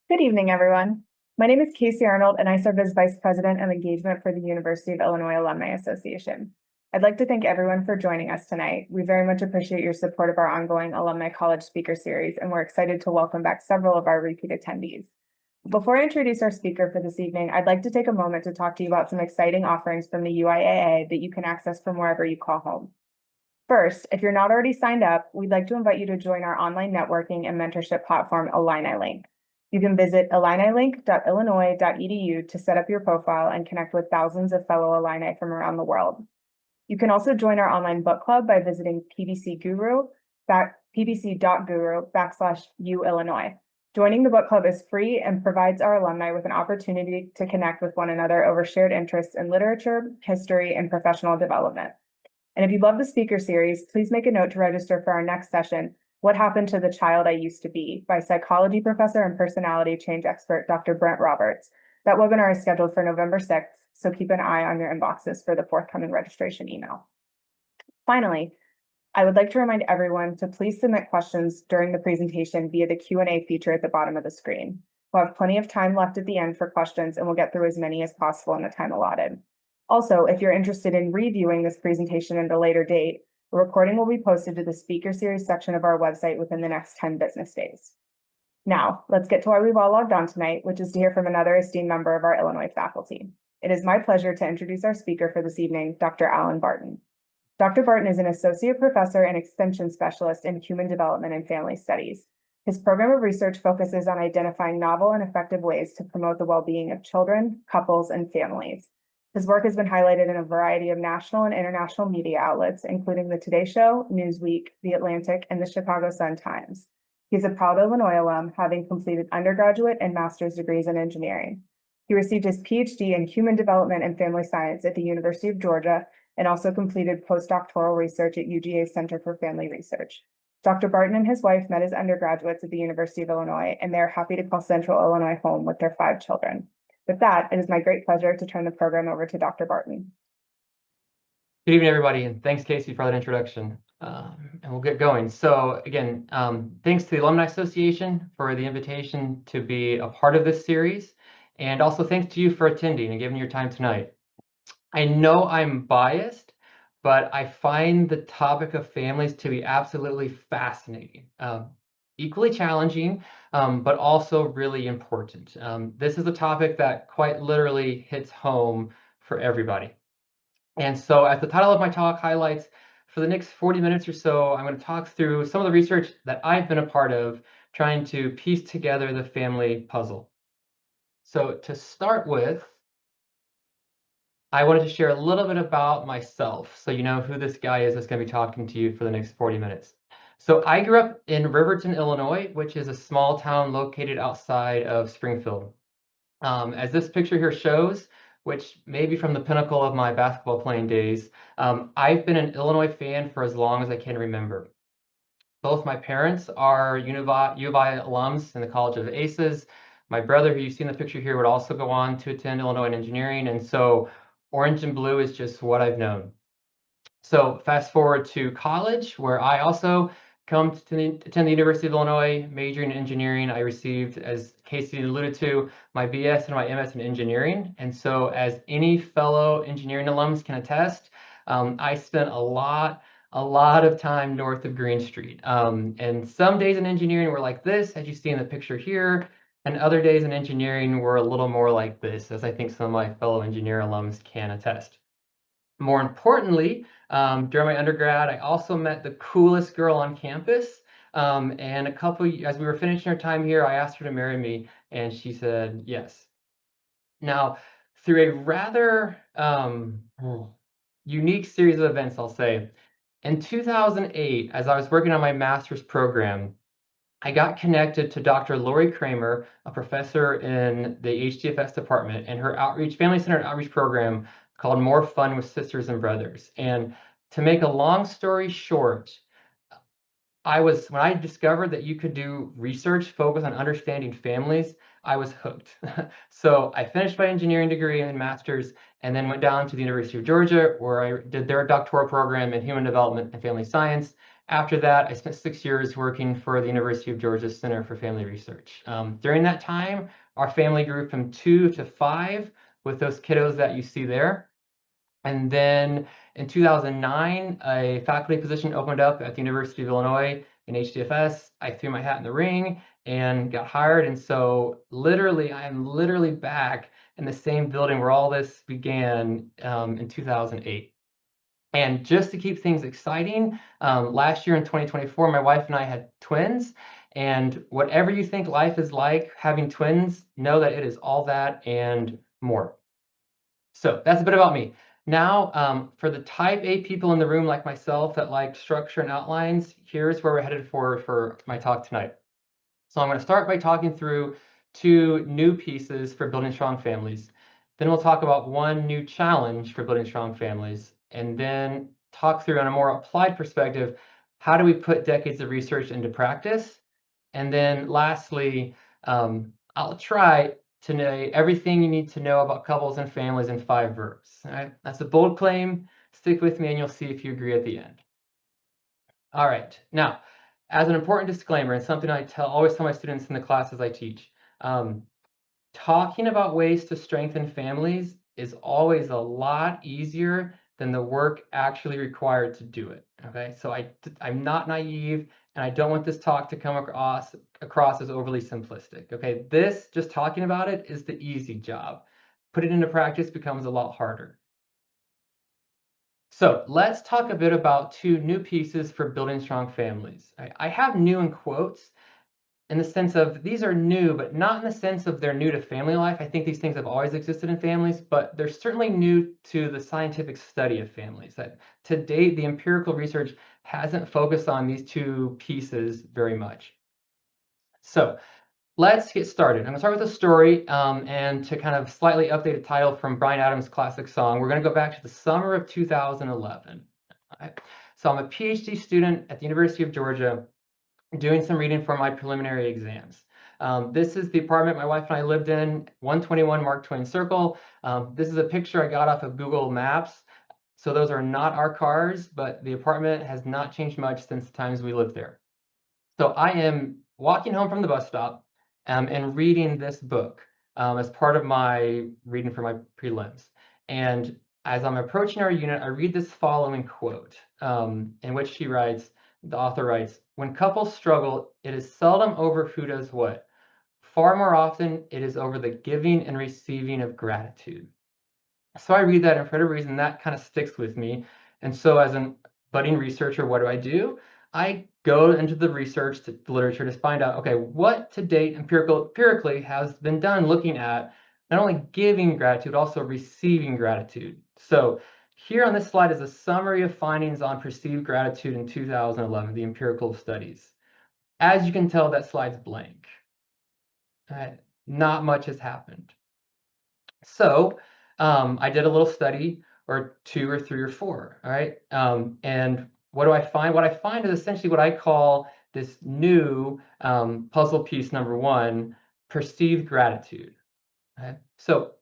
Good evening, everyone. My name is Casey Arnold, and I serve as Vice President of Engagement for the University of Illinois Alumni Association. I'd like to thank everyone for joining us tonight. We very much appreciate your support of our ongoing Alumni College Speaker Series, and we're excited to welcome back several of our repeat attendees. Before I introduce our speaker for this evening, I'd like to take a moment to talk to you about some exciting offerings from the UIAA that you can access from wherever you call home. First, if you're not already signed up, we'd like to invite you to join our online networking and mentorship platform, Alumni Link. You can visit illini.illinois.edu to set up your profile and connect with thousands of fellow Illini from around the world. You can also join our online book club by visiting pbc.guru/UIllinois. Joining the book club is free and provides our alumni with an opportunity to connect with one another over shared interests in literature, history, and professional development. And if you love the speaker series, please make a note to register for our next session, What Happened to the Child I Used to Be, by psychology professor and personality change expert, Dr. Brent Roberts. That webinar is scheduled for November 6th, so keep an eye on your inboxes for the forthcoming registration email. Finally, I would like to remind everyone to please submit questions during the presentation via the Q&A feature at the bottom of the screen. We'll have plenty of time left at the end for questions, and we'll get through as many as possible in the time allotted. Also, if you're interested in reviewing this presentation at a later date, the recording will be posted to the speaker series section of our website within the next 10 business days. Now, let's get to why we've all logged on tonight, which is to hear from another esteemed member of our Illinois faculty. It is my pleasure to introduce our speaker for this evening, Dr. Allen Barton. Dr. Barton is an associate professor and extension specialist in human development and family studies. His program of research focuses on identifying novel and effective ways to promote the well-being of children, couples, and families. His work has been highlighted in a variety of national and international media outlets, including The Today Show, Newsweek, The Atlantic, and the Chicago Sun-Times. He's a proud Illinois alum, having completed undergraduate and master's degrees in engineering. He received his PhD in Human Development and Family Science at the University of Georgia and also completed postdoctoral research at UGA's Center for Family Research. Dr. Barton and his wife met as undergraduates at the University of Illinois, and they're happy to call Central Illinois home with their 5 children. With that, it is my great pleasure to turn the program over to Dr. Barton. Good evening, everybody, and thanks, Casey, for that introduction. And we'll get going. So again, thanks to the Alumni Association for the invitation to be a part of this series, and also thanks to you for attending and giving your time tonight. I know I'm biased, but I find the topic of families to be absolutely fascinating. Equally challenging, but also really important. This is a topic that quite literally hits home for everybody. And so as the title of my talk highlights, for the next 40 minutes or so, I'm going to talk through some of the research that I've been a part of, trying to piece together the family puzzle. So to start with, I wanted to share a little bit about myself, so you know who this guy is that's going to be talking to you for the next 40 minutes. So I grew up in Riverton, Illinois, which is a small town located outside of Springfield. As this picture here shows, which may be from the pinnacle of my basketball playing days, I've been an Illinois fan for as long as I can remember. Both my parents are U of I alums in the College of Aces. My brother, who you see in the picture here, would also go on to attend Illinois Engineering, and so orange and blue is just what I've known. So fast forward to college, where I also come to attend the University of Illinois, majoring in engineering. I received, as Casey alluded to, my BS and my MS in engineering. And so as any fellow engineering alums can attest, I spent a lot of time north of Green Street. And some days in engineering were like this, as you see in the picture here, and other days in engineering were a little more like this, as I think some of my fellow engineer alums can attest. More importantly, during my undergrad, I also met the coolest girl on campus. And as we were finishing our time here, I asked her to marry me, and she said yes. Now, through a rather unique series of events, I'll say, in 2008, as I was working on my master's program, I got connected to Dr. Lori Kramer, a professor in the HDFS department, and her family-centered outreach program called More Fun with Sisters and Brothers. And to make a long story short, when I discovered that you could do research focused on understanding families, I was hooked. So I finished my engineering degree and master's, and then went down to the University of Georgia, where I did their doctoral program in human development and family science. After that, I spent 6 years working for the University of Georgia Center for Family Research. During that time, our family grew from 2 to 5 with those kiddos that you see there. And then in 2009, a faculty position opened up at the University of Illinois in HDFS. I threw my hat in the ring and got hired. And so literally, I am literally back in the same building where all this began in 2008. And just to keep things exciting, last year in 2024, my wife and I had twins. And whatever you think life is like having twins, know that it is all that and more. So that's a bit about me. Now, for the type A people in the room like myself that like structure and outlines, here's where we're headed for my talk tonight. So I'm going to start by talking through 2 new pieces for building strong families. Then we'll talk about 1 new challenge for building strong families, and then talk through on a more applied perspective, how do we put decades of research into practice? And then lastly, I'll try to know everything you need to know about couples and families in 5 verbs. All right, that's a bold claim. Stick with me and you'll see if you agree at the end. All right, now, as an important disclaimer, and something I always tell my students in the classes I teach, talking about ways to strengthen families is always a lot easier than the work actually required to do it. Okay, so I'm not naive, and I don't want this talk to come across as overly simplistic. Okay, this just talking about it is the easy job. Putting it into practice becomes a lot harder. So let's talk a bit about 2 new pieces for building strong families. I have new in quotes in the sense of these are new, but not in the sense of they're new to family life. I think these things have always existed in families, but they're certainly new to the scientific study of families. That to date, the empirical research hasn't focused on these 2 pieces very much. So let's get started. I'm going to start with a story, and to kind of slightly update a title from Bryan Adams' classic song, we're going to go back to the summer of 2011. All right. So I'm a PhD student at the University of Georgia doing some reading for my preliminary exams. This is the apartment my wife and I lived in, 121 Mark Twain Circle. This is a picture I got off of Google Maps. So those are not our cars, but the apartment has not changed much since the times we lived there. So I am walking home from the bus stop and reading this book as part of my reading for my prelims. And as I'm approaching our unit, I read this following quote in which the author writes, "When couples struggle, it is seldom over who does what. Far more often, it is over the giving and receiving of gratitude." So I read that, and for whatever reason, that kind of sticks with me. And so as a budding researcher, what do? I go into the research, the literature to find out, okay, what to date empirically has been done looking at not only giving gratitude, also receiving gratitude. So here on this slide is a summary of findings on perceived gratitude in 2011, the empirical studies. As you can tell, that slide's blank. Not much has happened. So I did a little study or 2 or 3 or 4, all right? And what do I find? What I find is essentially what I call this new puzzle piece number 1, perceived gratitude. Okay? So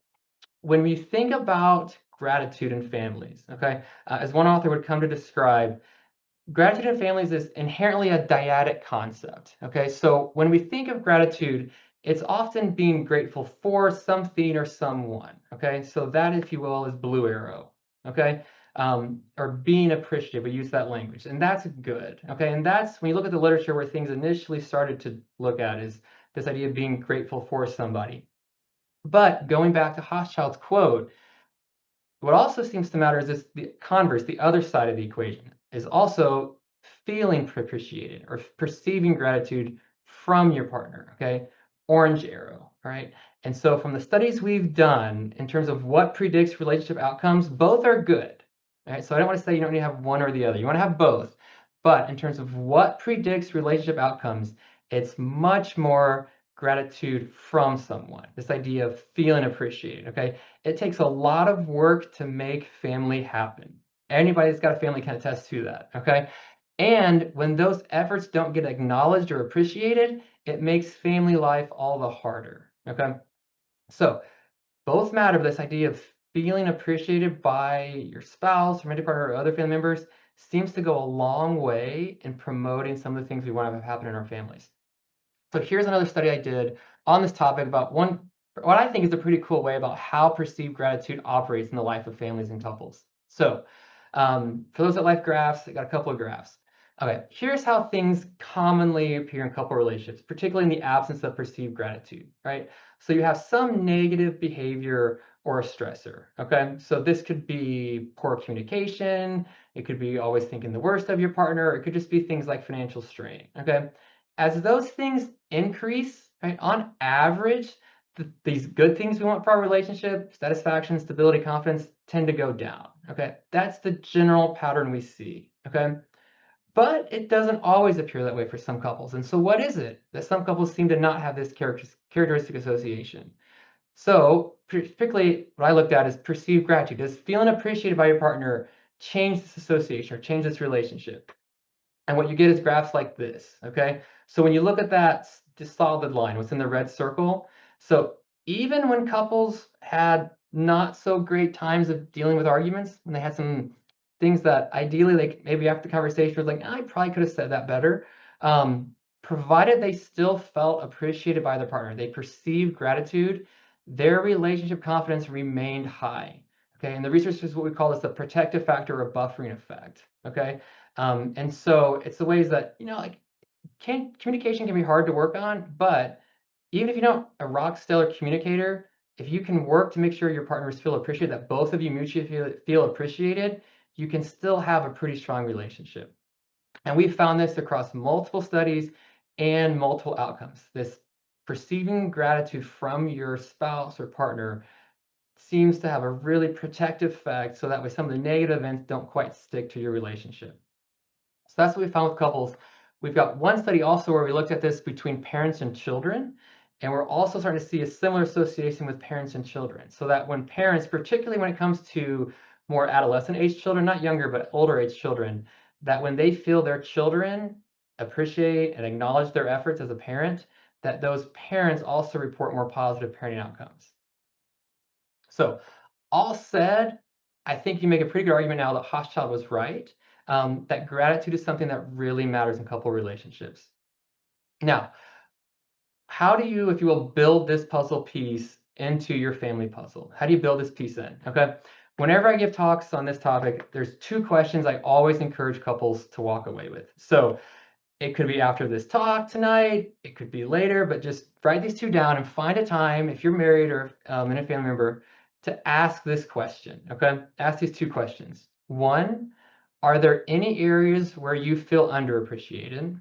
when we think about gratitude in families, okay, as one author would come to describe, gratitude in families is inherently a dyadic concept. Okay, so when we think of gratitude, it's often being grateful for something or someone. Okay, so that, if you will, is blue arrow. Okay, or being appreciative. We use that language, and that's good. Okay, and that's when you look at the literature where things initially started to look at is this idea of being grateful for somebody. But going back to Hochschild's quote, what also seems to matter is this, the converse, the other side of the equation, is also feeling appreciated or perceiving gratitude from your partner, okay? Orange arrow, right? And so from the studies we've done in terms of what predicts relationship outcomes, both are good, right? So I don't want to say you don't need to have one or the other. You want to have both. But in terms of what predicts relationship outcomes, it's much more gratitude from someone, this idea of feeling appreciated, okay? It takes a lot of work to make family happen. Anybody that's got a family can attest to that, okay? And when those efforts don't get acknowledged or appreciated, it makes family life all the harder, okay? So both matter, this idea of feeling appreciated by your spouse, romantic partner, or other family members. seems to go a long way in promoting some of the things we want to have happen in our families. So here's another study I did on this topic about what I think is a pretty cool way about how perceived gratitude operates in the life of families and couples. So for those that like graphs, I got a couple of graphs. Okay, here's how things commonly appear in couple relationships, particularly in the absence of perceived gratitude, right? So you have some negative behavior or a stressor, okay? So this could be poor communication, it could be always thinking the worst of your partner, it could just be things like financial strain, okay? As those things increase, right, on average, these good things we want for our relationship, satisfaction, stability, confidence, tend to go down, okay? That's the general pattern we see, okay? But it doesn't always appear that way for some couples. And so what is it that some couples seem to not have this characteristic association? So particularly what I looked at is perceived gratitude. Does feeling appreciated by your partner change this association or change this relationship? And what you get is graphs like this, okay? So when you look at that just solid line, what's in the red circle, so even when couples had not so great times of dealing with arguments, when they had some things that ideally, like maybe after the conversation was like, I probably could have said that better, provided they still felt appreciated by their partner, they perceived gratitude, their relationship confidence remained high, okay? And the research is what we call this the protective factor or buffering effect, okay? And so it's the ways that, like communication can be hard to work on, but even if you're not a rock stellar communicator, if you can work to make sure your partners feel appreciated, that both of you mutually feel appreciated, you can still have a pretty strong relationship. And we found this across multiple studies and multiple outcomes. This perceiving gratitude from your spouse or partner seems to have a really protective effect so that way some of the negative events don't quite stick to your relationship. So that's what we found with couples. We've got one study also where we looked at this between parents and children, and we're also starting to see a similar association with parents and children. So that when parents, particularly when it comes to more adolescent age children, not younger, but older age children, that when they feel their children appreciate and acknowledge their efforts as a parent, that those parents also report more positive parenting outcomes. So all said, I think you make a pretty good argument now that Hochschild was right, that gratitude is something that really matters in couple relationships. Now, how do you, if you will, build this puzzle piece into your family puzzle? How do you build this piece in? Okay. Whenever I give talks on this topic, there's two questions I always encourage couples to walk away with. So it could be after this talk tonight, it could be later, but just write these two down and find a time, if you're married or in a family member, to ask this question, okay? Ask these two questions. One, are there any areas where you feel underappreciated?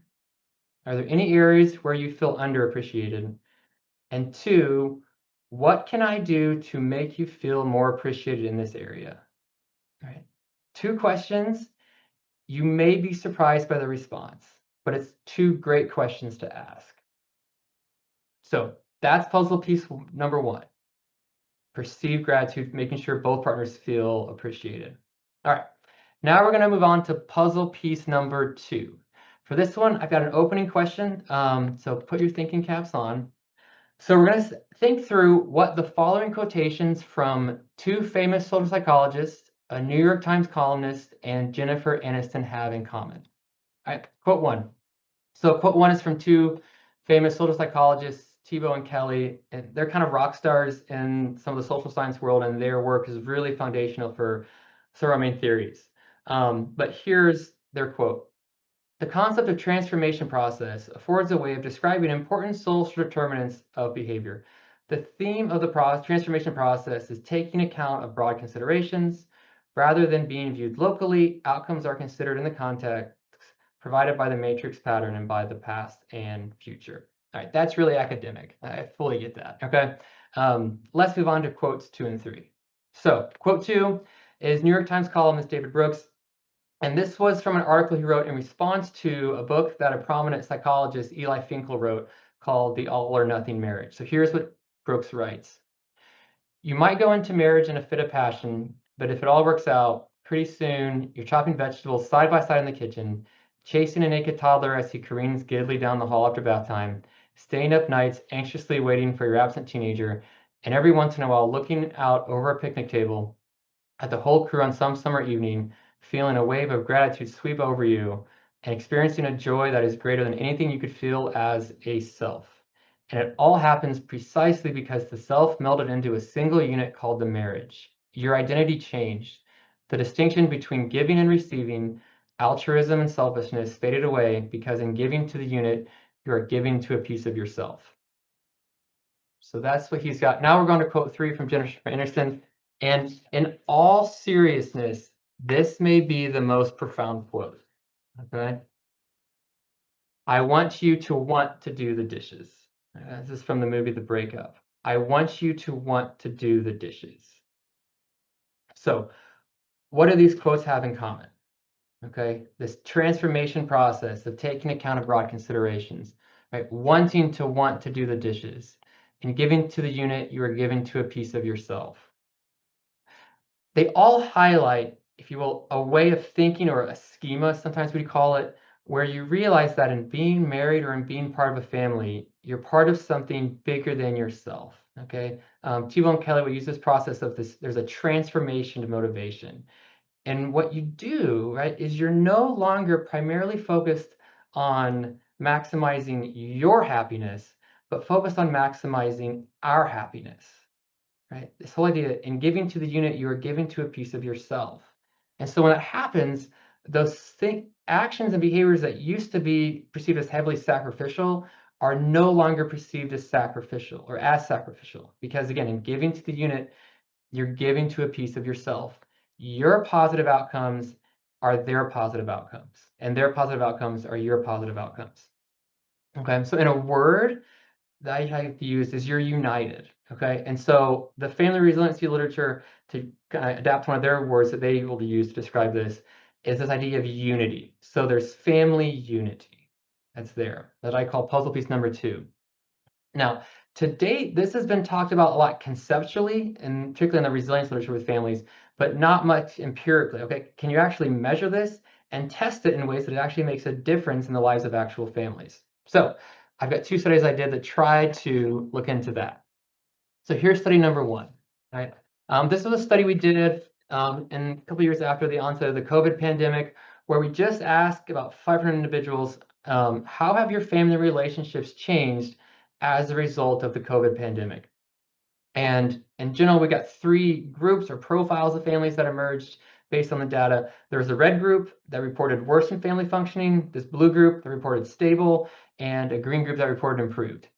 Are there any areas where you feel underappreciated? And two, what can I do to make you feel more appreciated in this area? All right. Two questions. You may be surprised by the response, but it's two great questions to ask. So that's puzzle piece number one. Perceived gratitude, making sure both partners feel appreciated. All right, now we're going to move on to puzzle piece number two. For this one, I've got an opening question, so put your thinking caps on. So we're going to think through what the following quotations from two famous social psychologists, a New York Times columnist, and Jennifer Aniston have in common. All right, quote one. So quote one is from two famous social psychologists, Thibault and Kelly, and they're kind of rock stars in some of the social science world, and their work is really foundational for some of our main theories. But here's their quote. The concept of transformation process affords a way of describing important social determinants of behavior. The theme of the transformation process is taking account of broad considerations. Rather than being viewed locally, outcomes are considered in the context provided by the matrix pattern and by the past and future. All right, that's really academic. I fully get that, okay? Let's move on to quotes 2 and 3. So quote 2 is New York Times columnist David Brooks. And this was from an article he wrote in response to a book that a prominent psychologist, Eli Finkel, wrote called The All or Nothing Marriage. So here's what Brooks writes. You might go into marriage in a fit of passion, but if it all works out, pretty soon you're chopping vegetables side by side in the kitchen, chasing a naked toddler as he careens giddily down the hall after bath time, staying up nights anxiously waiting for your absent teenager, and every once in a while looking out over a picnic table at the whole crew on some summer evening, feeling a wave of gratitude sweep over you, and experiencing a joy that is greater than anything you could feel as a self. And it all happens precisely because the self melded into a single unit called the marriage. Your identity changed. The distinction between giving and receiving, altruism and selfishness faded away because in giving to the unit, you are giving to a piece of yourself. So that's what he's got. Now we're going to quote 3 from Jennifer Anderson. And in all seriousness, this may be the most profound quote. Okay. I want you to want to do the dishes. This is from the movie The Breakup. I want you to want to do the dishes. So, what do these quotes have in common? Okay, this transformation process of taking account of broad considerations, right? Wanting to want to do the dishes. And giving to the unit, you are giving to a piece of yourself. They all highlight, if you will, a way of thinking or a schema, sometimes we call it, where you realize that in being married or in being part of a family, you're part of something bigger than yourself. Okay, T-Bone Kelly would use this process of this. There's a transformation to motivation, and what you do, right, is you're no longer primarily focused on maximizing your happiness, but focused on maximizing our happiness. Right? This whole idea in giving to the unit, you are giving to a piece of yourself. And so when that happens, those actions and behaviors that used to be perceived as heavily sacrificial are no longer perceived as sacrificial or as sacrificial. Because again, in giving to the unit, you're giving to a piece of yourself. Your positive outcomes are their positive outcomes, and their positive outcomes are your positive outcomes. Okay, so in a word, that I like to use is you're united. Okay, and so the family resiliency literature, to kind of adapt one of their words that they will use to describe this, is this idea of unity. So there's family unity that's there that I call puzzle piece number 2. Now, to date, this has been talked about a lot conceptually, and particularly in the resilience literature with families, but not much empirically. Okay, can you actually measure this and test it in ways that it actually makes a difference in the lives of actual families? So I've got 2 studies I did that try to look into that. So here's study number 1. Right, this was a study we did in a couple years after the onset of the COVID pandemic, where we just asked about 500 individuals, how have your family relationships changed as a result of the COVID pandemic? And in general, we got 3 groups or profiles of families that emerged based on the data. There was a red group that reported worsened family functioning, this blue group that reported stable, and a green group that reported improved.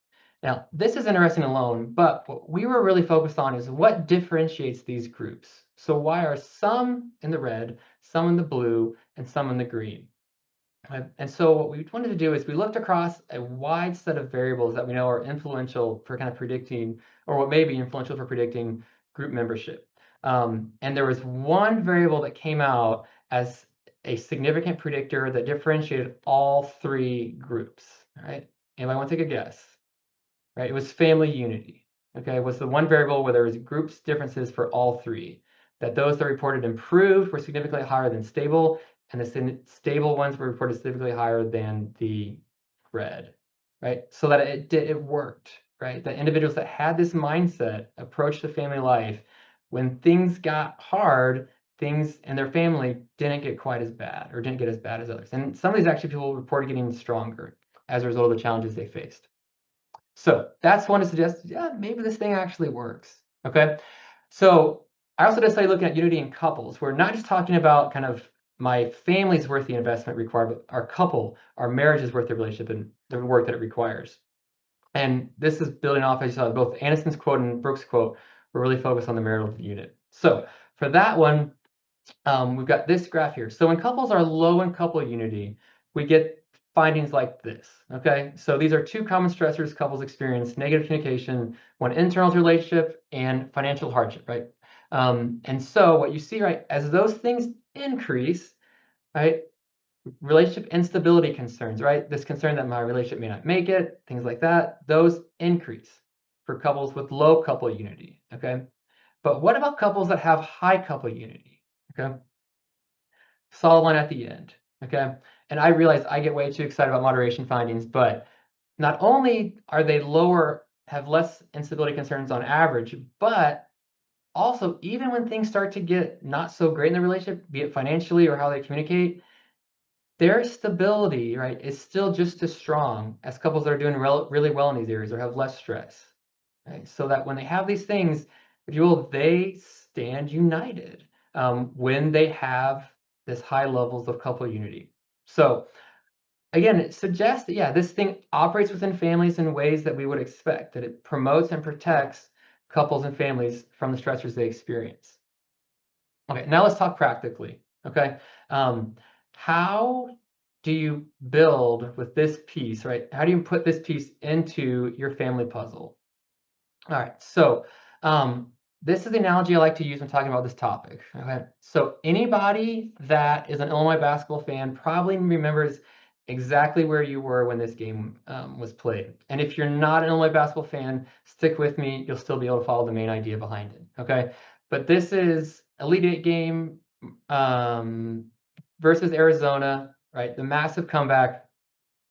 Now, this is interesting alone, but what we were really focused on is what differentiates these groups. So why are some in the red, some in the blue, and some in the green? And so what we wanted to do is we looked across a wide set of variables that we know are influential for kind of predicting, or what may be influential for predicting group membership. And there was one variable that came out as a significant predictor that differentiated all 3 groups. Right? Anybody want to take a guess? Right? It was family unity. Okay, it was the one variable where there was groups differences for all 3. That those that reported improved were significantly higher than stable, and the stable ones were reported significantly higher than the red, right? So that it worked, right? That individuals that had this mindset approach to family life, when things got hard, things in their family didn't get quite as bad or didn't get as bad as others. And some of these actually people reported getting stronger as a result of the challenges they faced. So that's one to suggest, yeah, maybe this thing actually works. Okay. So I also decided looking at unity in couples. We're not just talking about kind of my family's worth the investment required, but our couple, our marriage is worth the relationship and the work that it requires. And this is building off, as you saw, both Aniston's quote and Brooks' quote. We're really focused on the marital unit. So for that one, we've got this graph here. So when couples are low in couple unity, we get findings like this. Okay, so these are 2 common stressors couples experience: negative communication, one internal to the relationship, and financial hardship, right? And so what you see, right, as those things increase, right, relationship instability concerns, right, this concern that my relationship may not make it, things like that, those increase for couples with low couple unity. Okay, but what about couples that have high couple unity? Okay, solid line at the end. Okay, and I realize I get way too excited about moderation findings, but not only are they lower, have less instability concerns on average, but also, even when things start to get not so great in the relationship, be it financially or how they communicate, their stability, right, is still just as strong as couples that are doing really well in these areas or have less stress, right? So that when they have these things, if you will, they stand united when they have this high levels of couple unity. So again, it suggests that, yeah, this thing operates within families in ways that we would expect, that it promotes and protects couples and families from the stressors they experience. Okay, now let's talk practically. Okay, how do you build with this piece, right? How do you put this piece into your family puzzle? All right, so this is the analogy I like to use when talking about this topic. Okay, so anybody that is an Illinois basketball fan probably remembers exactly where you were when this game was played. And if you're not an Illinois basketball fan, stick with me. You'll still be able to follow the main idea behind it. Okay, but this is Elite Eight game versus Arizona, right? The massive comeback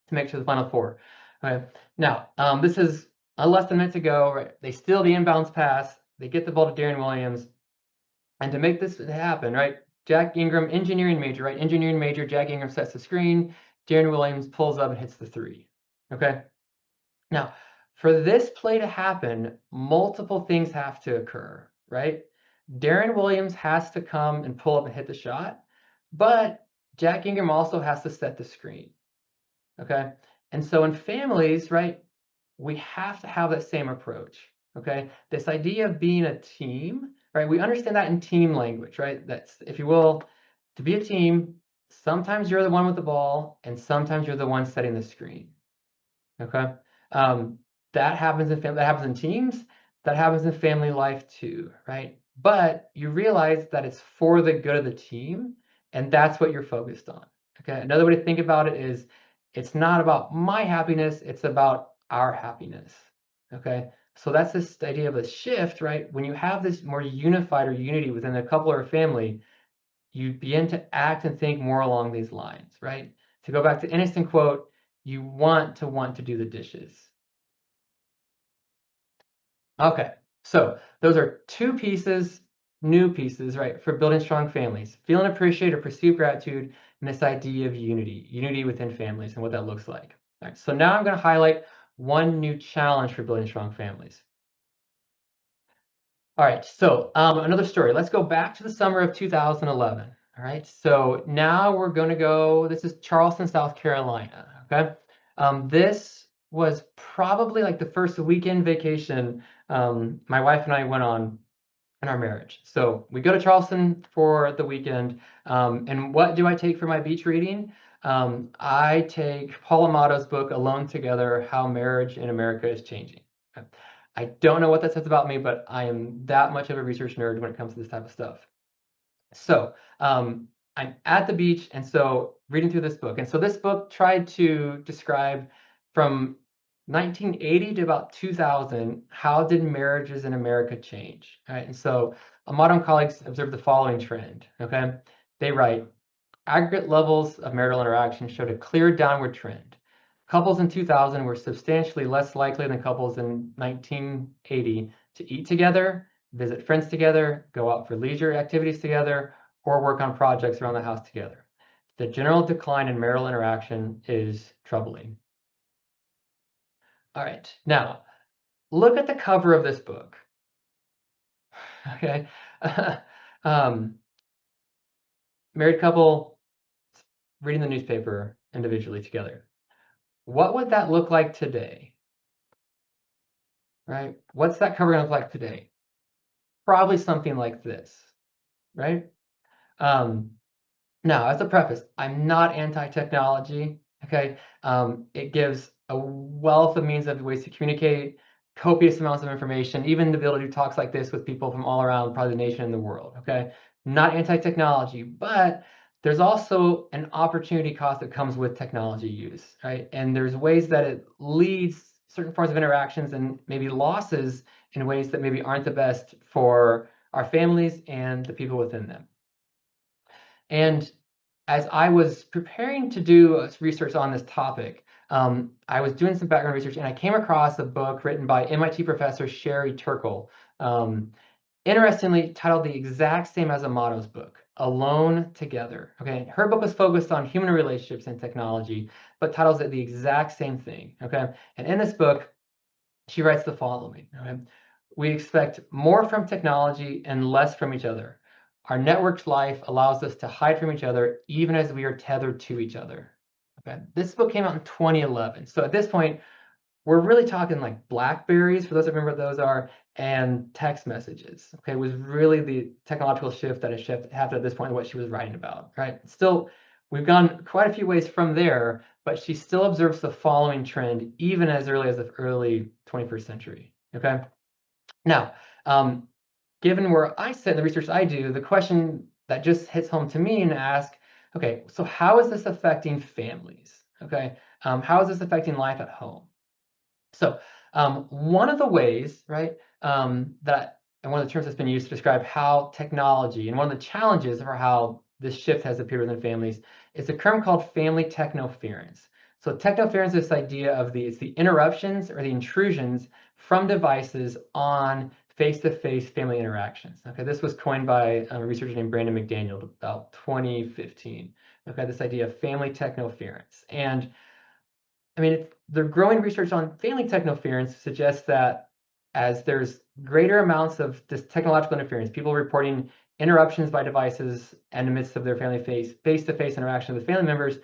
to make to the Final Four. Okay, now this is less than a minute to go, right? They steal the inbounds pass. They get the ball to Darren Williams. And to make this happen, right? Jack Ingram, engineering major, right? Engineering major, Jack Ingram sets the screen. Darren Williams pulls up and hits the three. Okay. Now, for this play to happen, multiple things have to occur, right? Darren Williams has to come and pull up and hit the shot, but Jack Ingram also has to set the screen. Okay. And so in families, right, we have to have that same approach. Okay. This idea of being a team, right? We understand that in team language, right? That's, if you will, to be a team, sometimes you're the one with the ball and sometimes you're the one setting the screen. Okay. Um, that happens in family, that happens in teams, that happens in family life too, right? But you realize that it's for the good of the team, and that's what you're focused on. Okay. Another way to think about it is it's not about my happiness, it's about our happiness. Okay. So that's this idea of a shift, right? When you have this more unified or unity within a couple or a family, you begin to act and think more along these lines, right? To go back to innocent quote, you want to do the dishes. Okay, so those are two pieces, new pieces, right, for building strong families. Feel and appreciate or perceive gratitude, and this idea of unity within families and what that looks like. All right, so now I'm going to highlight one new challenge for building strong families. All right, so another story. Let's go back to the summer of 2011. All right, so now we're going to go, this is Charleston, South Carolina. Okay, this was probably like the first weekend vacation my wife and I went on in our marriage. So we go to Charleston for the weekend. And what do I take for my beach reading? I take Paul Amato's book, Alone Together, How Marriage in America is Changing. Okay. I don't know what that says about me, but I am that much of a research nerd when it comes to this type of stuff. So I'm at the beach, and so reading through this book. And so this book tried to describe from 1980 to about 2000, how did marriages in America change? All right, and so Amato and colleagues observed the following trend. Okay, they write, aggregate levels of marital interaction showed a clear downward trend. Couples in 2000 were substantially less likely than couples in 1980 to eat together, visit friends together, go out for leisure activities together, or work on projects around the house together. The general decline in marital interaction is troubling. All right, now look at the cover of this book. Okay, married couple reading the newspaper individually together. What would that look like today? Right? What's that cover gonna look like today? Probably something like this, right? Um, Now, as a preface, I'm not anti-technology, okay? It gives a wealth of means of ways to communicate, copious amounts of information, even the ability to do talks like this with people from all around probably the nation and the world, okay? Not anti-technology, but there's also an opportunity cost that comes with technology use, right? And there's ways that it leads certain forms of interactions and maybe losses in ways that maybe aren't the best for our families and the people within them. And as I was preparing to do research on this topic, I was doing some background research and I came across a book written by MIT professor Sherry Turkle. Interestingly, titled the exact same as Amato's book, Alone Together. Okay, her book was focused on human relationships and technology, but titles it the exact same thing. Okay, and in this book, she writes the following. Okay? We expect more from technology and less from each other. Our networked life allows us to hide from each other even as we are tethered to each other. Okay, this book came out in 2011. So at this point, we're really talking like BlackBerries, for those that remember what those are, and text messages. Okay, it was really the technological shift that happened at this point in what she was writing about, right? Still, we've gone quite a few ways from there, but she still observes the following trend even as early as the early 21st century, okay? Now, given where I sit in the research I do, the question that just hits home to me and ask, okay, so how is this affecting families, okay? How is this affecting life at home? So one of the ways, right, that, and one of the terms that's been used to describe how technology, and one of the challenges for how this shift has appeared within families, is a term called family technoference. So technoference is this idea of it's the interruptions or the intrusions from devices on face-to-face family interactions. Okay, this was coined by a researcher named Brandon McDaniel about 2015. Okay, this idea of family technoference. And I mean, the growing research on family technoference suggests that as there's greater amounts of this technological interference, people reporting interruptions by devices in the midst of their family face-to-face interaction with family members,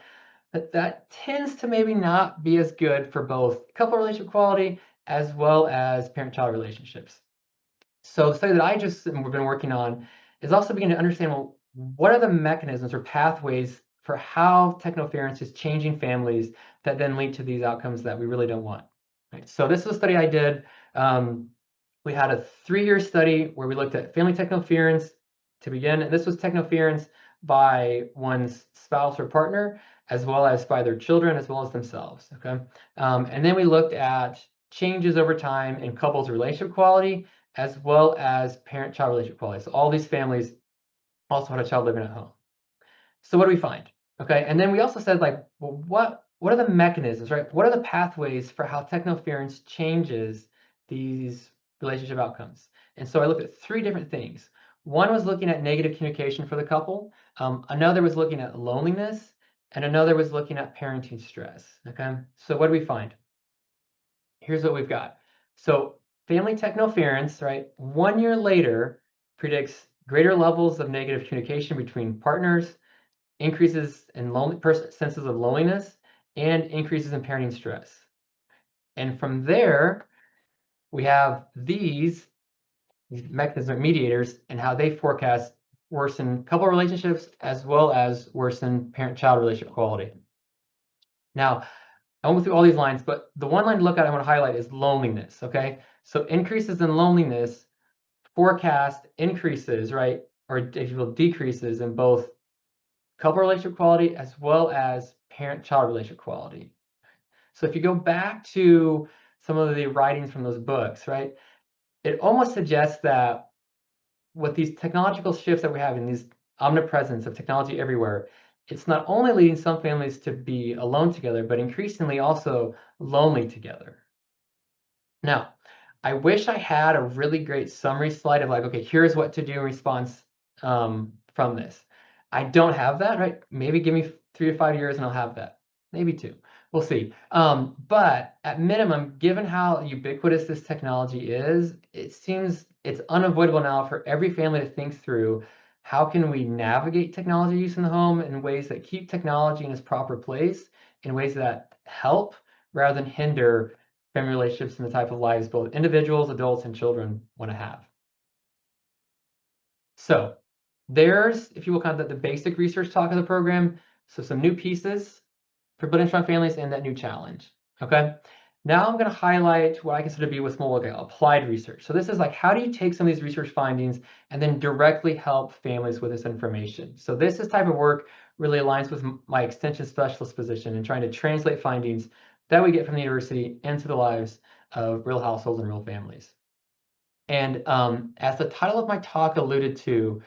that tends to maybe not be as good for both couple relationship quality as well as parent-child relationships. So the study that we've been working on is also beginning to understand, well, what are the mechanisms or pathways for how technoference is changing families that then lead to these outcomes that we really don't want. Right? So this is a study I did. We had a 3-year study where we looked at family technoference to begin. And this was technoference by one's spouse or partner, as well as by their children, as well as themselves. Okay, and then we looked at changes over time in couples' relationship quality, as well as parent-child relationship quality. So all these families also had a child living at home. So what do we find? Okay, and then we also said, like, well, what are the mechanisms, right? What are the pathways for how technoference changes these relationship outcomes? And so I looked at 3 different things. One was looking at negative communication for the couple. Another was looking at loneliness, and another was looking at parenting stress. Okay, so what do we find? Here's what we've got. So family technoference, right? 1 year later predicts greater levels of negative communication between partners, increases in senses of loneliness, and increases in parenting stress. And from there, we have these mechanisms, mediators, and how they forecast worsen couple relationships as well as worsen parent-child relationship quality. Now, I won't go through all these lines, but the one line to look at I want to highlight is loneliness, okay? So increases in loneliness forecast increases, right? Or if you will, decreases in both couple relationship quality as well as parent-child relationship quality. So if you go back to some of the writings from those books, right, it almost suggests that with these technological shifts that we have in these omnipresence of technology everywhere, it's not only leading some families to be alone together, but increasingly also lonely together. Now, I wish I had a really great summary slide of like, okay, here's what to do in response from this. I don't have that, right? Maybe give me 3 to 5 years and I'll have that. Maybe 2. We'll see. But at minimum, given how ubiquitous this technology is, it seems it's unavoidable now for every family to think through how can we navigate technology use in the home in ways that keep technology in its proper place, in ways that help rather than hinder family relationships and the type of lives both individuals, adults, and children want to have. So there's, if you will, kind of the basic research talk of the program. So some new pieces for building strong families and that new challenge. Okay. Now I'm going to highlight what I consider to be what's more like applied research. So this is like, how do you take some of these research findings and then directly help families with this information? So this type of work really aligns with my extension specialist position in trying to translate findings that we get from the university into the lives of real households and real families. And as the title of my talk alluded to,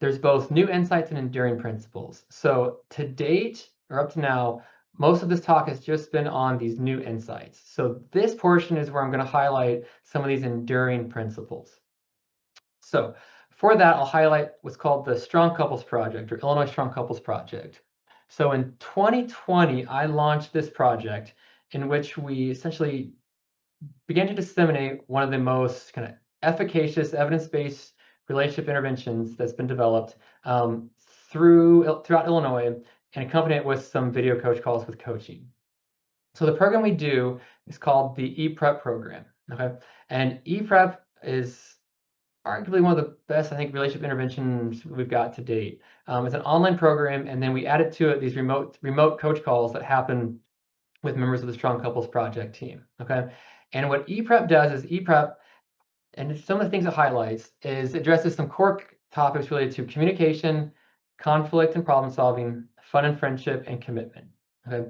there's both new insights and enduring principles. So to date, or up to now, most of this talk has just been on these new insights. So this portion is where I'm going to highlight some of these enduring principles. So for that, I'll highlight what's called the Strong Couples Project, or Illinois Strong Couples Project. So in 2020, I launched this project in which we essentially began to disseminate one of the most kind of efficacious evidence-based relationship interventions that's been developed throughout Illinois, and accompany it with some video coach calls with coaching. So the program we do is called the ePrep program. Okay, and ePrep is arguably one of the best, I think, relationship interventions we've got to date. It's an online program, and then we added to it these remote coach calls that happen with members of the Strong Couples Project team. Okay, and what ePrep does is ePrep, and some of the things it highlights is it addresses some core topics related to communication, conflict and problem solving, fun and friendship, and commitment. Okay,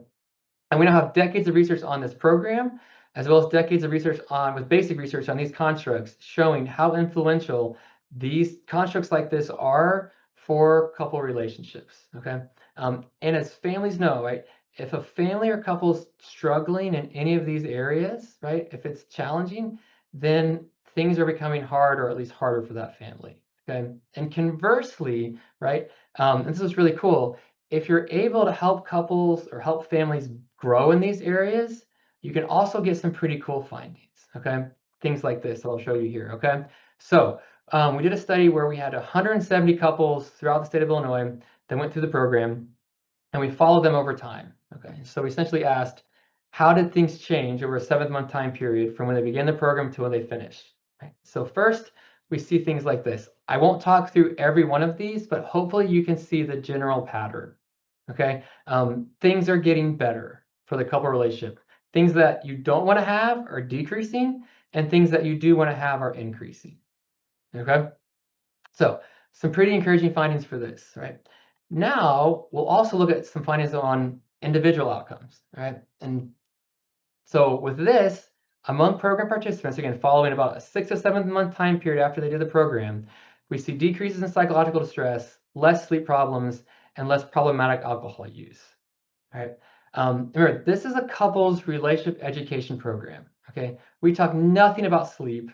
and we now have decades of research on this program, as well as decades of research with basic research on these constructs, showing how influential these constructs like this are for couple relationships. Okay, and as families know, right, if a family or couple's struggling in any of these areas, right, if it's challenging, then things are becoming hard, or at least harder for that family. Okay, and conversely, right, and this is really cool. If you're able to help couples or help families grow in these areas, you can also get some pretty cool findings. Okay, things like this that I'll show you here. Okay, so we did a study where we had 170 couples throughout the state of Illinois that went through the program, and we followed them over time. Okay, so we essentially asked, how did things change over a 7-month time period from when they began the program to when they finished? Right? So first, we see things like this. I won't talk through every one of these, but hopefully you can see the general pattern. Okay, things are getting better for the couple relationship. Things that you don't want to have are decreasing, and things that you do want to have are increasing. Okay, so some pretty encouraging findings for this, right? Now we'll also look at some findings on individual outcomes, right? And so with this, among program participants, again, following about a 6 to 7 month time period after they did the program, we see decreases in psychological distress, less sleep problems, and less problematic alcohol use. All right. Remember, this is a couples relationship education program. Okay, we talk nothing about sleep,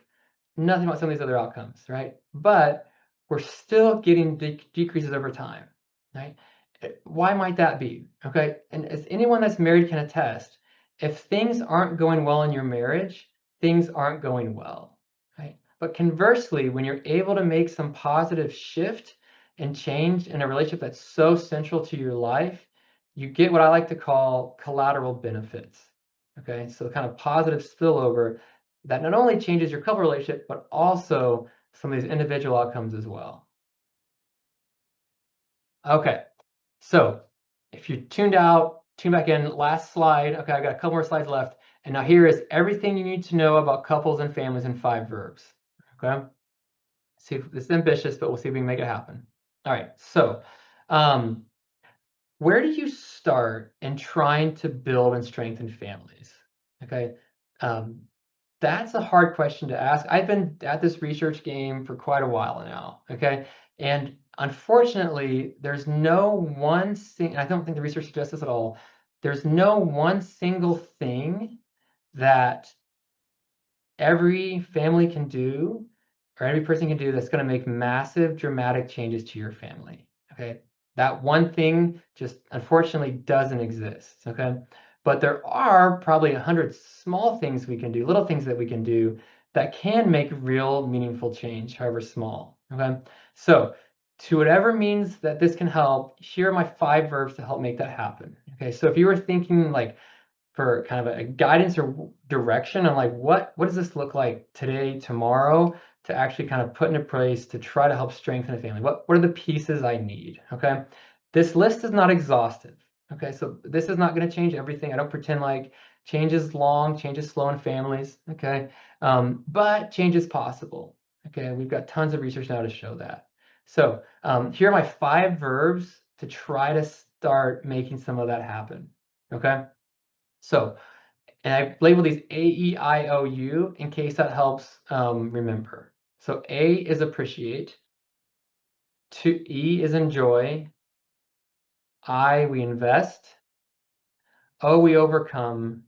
nothing about some of these other outcomes, right? But we're still getting decreases over time, right? Why might that be? Okay, and as anyone that's married can attest, if things aren't going well in your marriage, things aren't going well, right? But conversely, when you're able to make some positive shift and change in a relationship that's so central to your life, you get what I like to call collateral benefits. Okay, so kind of positive spillover that not only changes your couple relationship, but also some of these individual outcomes as well. Okay, so if you tuned out, tune back in, last slide. Okay, I've got a couple more slides left. And now here is everything you need to know about couples and families in 5 verbs. Okay, see if this is ambitious, but we'll see if we can make it happen. All right, so where do you start in trying to build and strengthen families? Okay, that's a hard question to ask. I've been at this research game for quite a while now, okay? And unfortunately, there's no one thing, I don't think the research suggests this at all. There's no one single thing that every family can do or every person can do that's going to make massive, dramatic changes to your family, okay? That one thing just unfortunately doesn't exist, okay? But there are probably 100 small things we can do, little things that we can do that can make real meaningful change, however small, okay? So to whatever means that this can help, here are my 5 verbs to help make that happen, okay? So if you were thinking like, for kind of a guidance or direction on like what does this look like today, tomorrow, to actually kind of put into place to try to help strengthen a family. What are the pieces I need? Okay, this list is not exhaustive. Okay, so this is not going to change everything. I don't pretend like change is long, change is slow in families. Okay, but change is possible. Okay, we've got tons of research now to show that. So here are my 5 verbs to try to start making some of that happen. Okay. So, and I labeled these A, E, I, O, U in case that helps remember. So A is appreciate, E is enjoy, I, we invest, O, we overcome,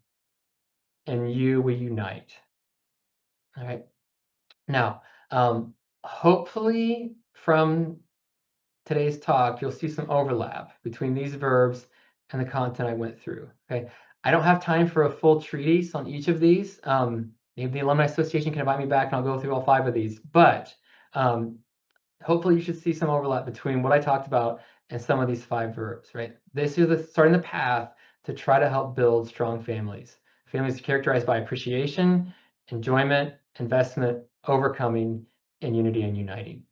and U, we unite. All right. Now, hopefully from today's talk, you'll see some overlap between these verbs and the content I went through, okay? I don't have time for a full treatise on each of these. Maybe the Alumni Association can invite me back and I'll go through all 5 of these, but hopefully you should see some overlap between what I talked about and some of these 5 verbs, right? This is starting the path to try to help build strong families. Families characterized by appreciation, enjoyment, investment, overcoming, and unity and uniting.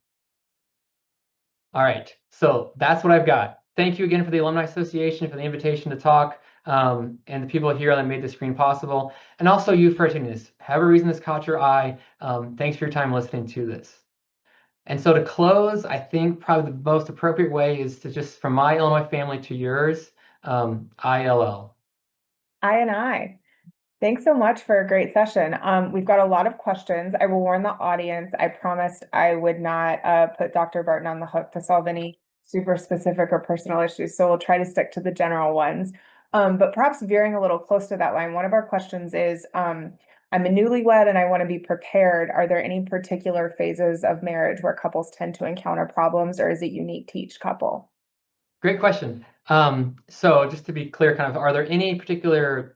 All right, so that's what I've got. Thank you again for the Alumni Association for the invitation to talk, and the people here that made the screen possible, and also you for attending this. However reason this caught your eye, thanks for your time listening to this. And so to close, I think probably the most appropriate way is to just, from my Illinois family to yours, ILL. I. Thanks so much for a great session. We've got a lot of questions. I will warn the audience, I promised I would not put Dr. Barton on the hook to solve any super specific or personal issues, so we'll try to stick to the general ones. But perhaps veering a little close to that line, one of our questions is, I'm a newlywed and I want to be prepared. Are there any particular phases of marriage where couples tend to encounter problems, or is it unique to each couple? Great question. So just to be clear, kind of, are there any particular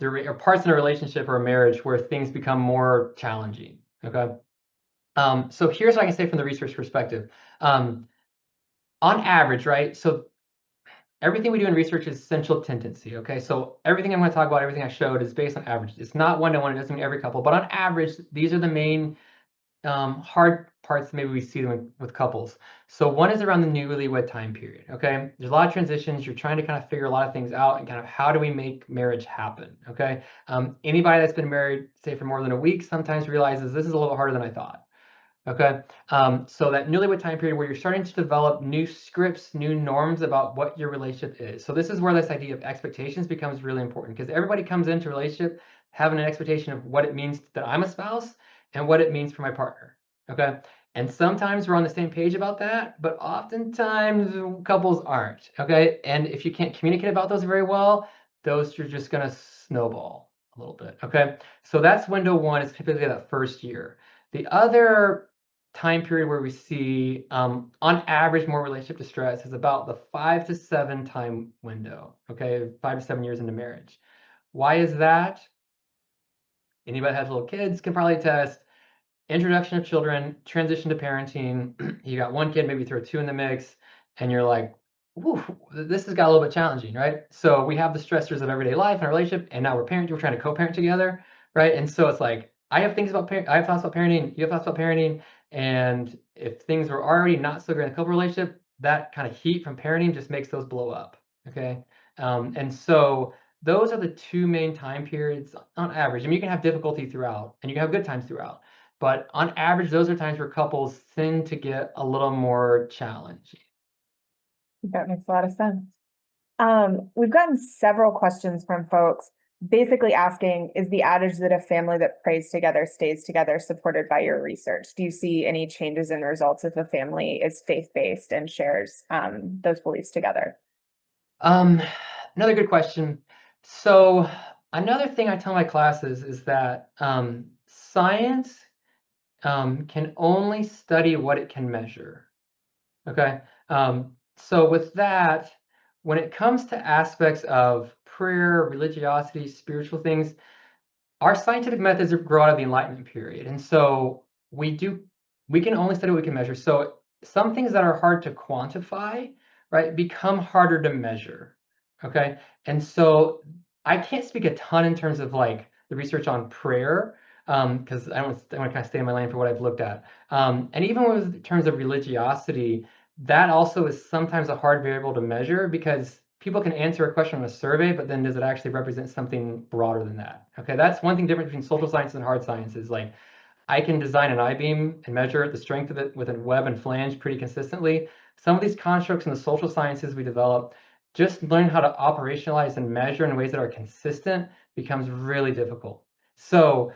or parts in a relationship or a marriage where things become more challenging? Okay. So here's what I can say from the research perspective. On average, right? So everything we do in research is central tendency. Okay. So everything I'm going to talk about, everything I showed is based on average. It's not one-to-one. It doesn't mean every couple, but on average, these are the main hard parts maybe we see them with couples. So one is around the newlywed time period, okay? There's a lot of transitions. You're trying to kind of figure a lot of things out and kind of how do we make marriage happen, okay? Anybody that's been married, say, for more than a week, sometimes realizes this is a little harder than I thought, okay? So that newlywed time period where you're starting to develop new scripts, new norms about what your relationship is. So this is where this idea of expectations becomes really important because everybody comes into a relationship having an expectation of what it means that I'm a spouse and what it means for my partner, okay? And sometimes we're on the same page about that, but oftentimes couples aren't, okay? And if you can't communicate about those very well, those are just gonna snowball a little bit, okay? So that's window 1, is typically that first year. The other time period where we see, on average, more relationship distress is about the 5 to 7 time window, okay? 5 to 7 years into marriage. Why is that? Anybody that has little kids can probably attest. Introduction of children, transition to parenting. You got 1 kid, maybe throw 2 in the mix, and you're like, "Woo, this has got a little bit challenging," right? So we have the stressors of everyday life and our relationship, and now we're trying to co-parent together, right? And so it's like, I have thoughts about parenting, you have thoughts about parenting, and if things were already not so great in a couple relationship, that kind of heat from parenting just makes those blow up, okay? And so those are the 2 main time periods on average. I mean, you can have difficulty throughout, and you can have good times throughout. But on average, those are times where couples tend to get a little more challenging. That makes a lot of sense. We've gotten several questions from folks basically asking, is the adage that a family that prays together stays together supported by your research? Do you see any changes in results if a family is faith-based and shares those beliefs together? Another good question. So another thing I tell my classes is that science can only study what it can measure. Okay. So with that, when it comes to aspects of prayer, religiosity, spiritual things, our scientific methods grow out of the Enlightenment period, and so we can only study what we can measure. So some things that are hard to quantify, right, become harder to measure. Okay, and so I can't speak a ton in terms of like the research on prayer, because I want to kind of stay in my lane for what I've looked at. And even with in terms of religiosity, that also is sometimes a hard variable to measure because people can answer a question on a survey, but then does it actually represent something broader than that? Okay, that's one thing different between social sciences and hard sciences. Like I can design an I-beam and measure the strength of it with a web and flange pretty consistently. Some of these constructs in the social sciences we develop, just learning how to operationalize and measure in ways that are consistent becomes really difficult. So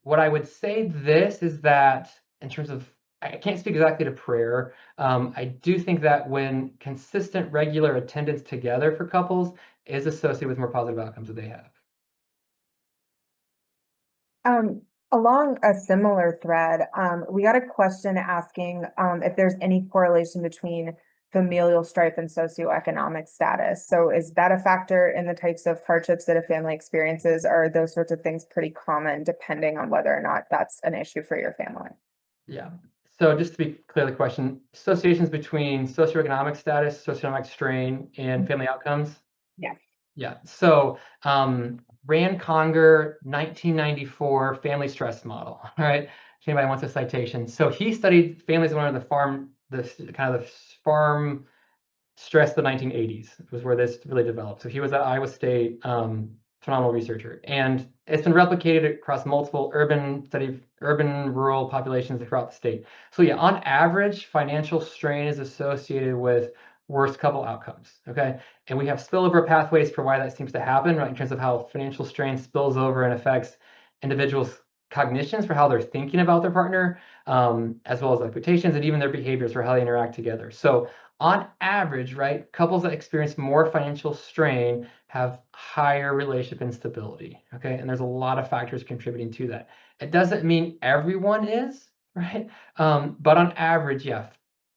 what I would say this is that in terms of, I can't speak exactly to prayer. I do think that when consistent, regular attendance together for couples is associated with more positive outcomes that they have. Along a similar thread, we got a question asking if there's any correlation between familial strife and socioeconomic status. So is that a factor in the types of hardships that a family experiences? Or are those sorts of things pretty common depending on whether or not that's an issue for your family? Yeah. So just to be clear, the question, associations between socioeconomic status, socioeconomic strain, and family outcomes? Yes. Yeah. So Rand Conger, 1994 family stress model. All right. If anybody wants a citation. So he studied families when the farm, kind of the farm stress of the 1980s was where this really developed. So he was at Iowa State, phenomenal researcher, and it's been replicated across multiple urban, rural populations throughout the state. So yeah, on average, financial strain is associated with worse couple outcomes. Okay, and we have spillover pathways for why that seems to happen, right? In terms of how financial strain spills over and affects individuals' cognitions for how they're thinking about their partner, as well as expectations and even their behaviors for how they interact together. So on average, right, couples that experience more financial strain have higher relationship instability. Okay, and there's a lot of factors contributing to that. It doesn't mean everyone is, right? But on average, yeah,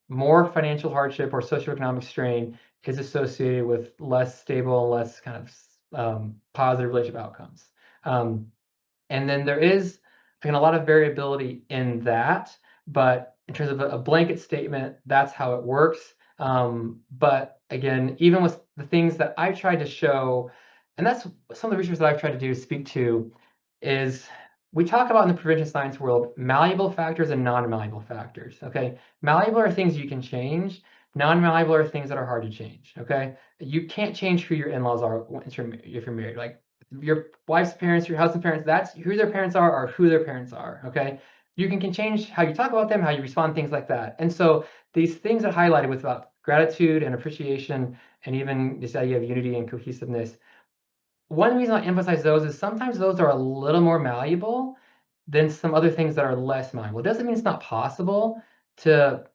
more financial hardship or socioeconomic strain is associated with less stable, less kind of positive relationship outcomes. Um, and then there is, again, a lot of variability in that, but in terms of a blanket statement, that's how it works. But again, even with the things that I tried to show, and that's some of the research that I've tried to do speak to, is we talk about in the prevention science world malleable factors and non-malleable factors. Okay, malleable are things you can change. Non-malleable are things that are hard to change. Okay, you can't change who your in-laws are if you're married. Like your wife's parents, your husband's parents, that's who their parents are or who their parents are. Okay, you can change how you talk about them, how you respond, things like that. And so these things are highlighted with about gratitude and appreciation, and even this idea of unity and cohesiveness. One reason I emphasize those is sometimes those are a little more malleable than some other things that are less malleable. It doesn't mean it's not possible to